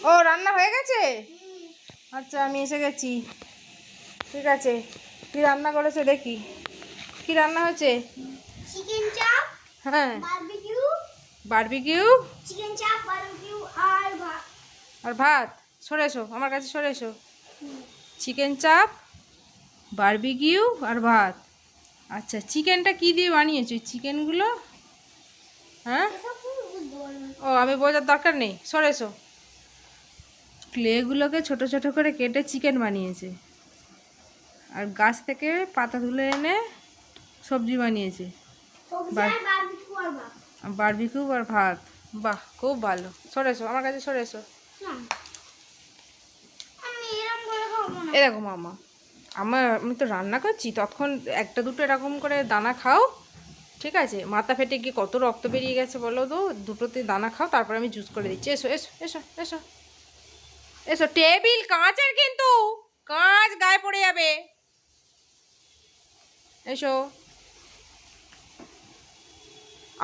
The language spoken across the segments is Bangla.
ও রান্না হয়ে গেছে? আচ্ছা আমি এসে গেছি। ঠিক আছে, কি রান্না করেছে দেখি। কি রান্না হয়েছে? চিকেন চাপ, হ্যাঁ, বারবিকিউ, বারবিকিউ চিকেন চাপ, বারবিকিউ আর ভাত। আর ভাত। সরে এসো, আমার কাছে সরে এসো। চিকেন চাপ, বারবিকিউ আর ভাত। আচ্ছা, চিকেনটা কি দিয়ে বানিয়েছো চিকেনগুলো? হ্যাঁ, ও আমি বোঝার দরকার নেই, সরে এসো। ক্লেগুলোকে ছোট ছোট করে কেটে চিকেন বানিয়েছে, আর গাছ থেকে পাতা তুলে এনে সবজি বানিয়েছে। বারবিকিউ আর ভাত। বাহ, খুব ভালো। সরে এসো, আমার কাছে সরে এসো। এরকম মামা, আমি তো রান্না করছি, তখন একটা দুটো এরকম করে দানা খাও, ঠিক আছে? মাথা ফেটে গিয়ে কত রক্ত বেরিয়ে গেছে বলো তো, দুটোতে দানা খাও, তারপর আমি জুস করে দিচ্ছি। এসো এসো এসো এসো এসো। টেবিল কাঁচের কিন্তু, কাঁচ গায়ে পড়ে যাবে। এসো।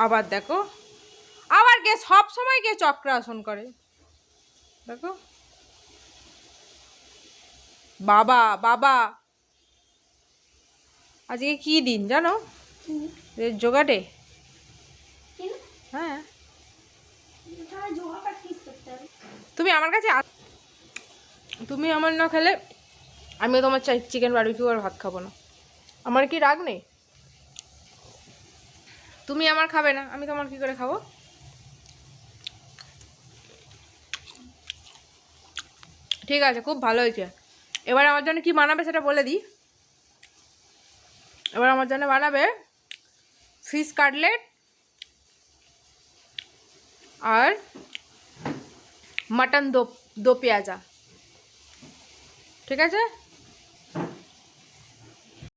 আবার দেখো, আবার কে সব সময় কে চক্রাসন করে দেখো। বাবা বাবা, আজকে কি দিন জানো? যোগাটে। হ্যাঁ, তুমি আমার কাছে তুমি আমার না খেলে আমিও তোমার চিকেন বারবিকিউ আর ভাত খাবো না। আমার কি রাগ নেই? তুমি আমার খাবে না, আমি তোমার কি করে খাবো? ঠিক আছে, খুব ভালো হয়েছে। এবার আমার জন্য কি বানাবে সেটা বলে দিই। এবার আমার জন্য বানাবে ফিশ কাটলেট আর মটন দো দো পেঁয়াজা। ঠিক আছে?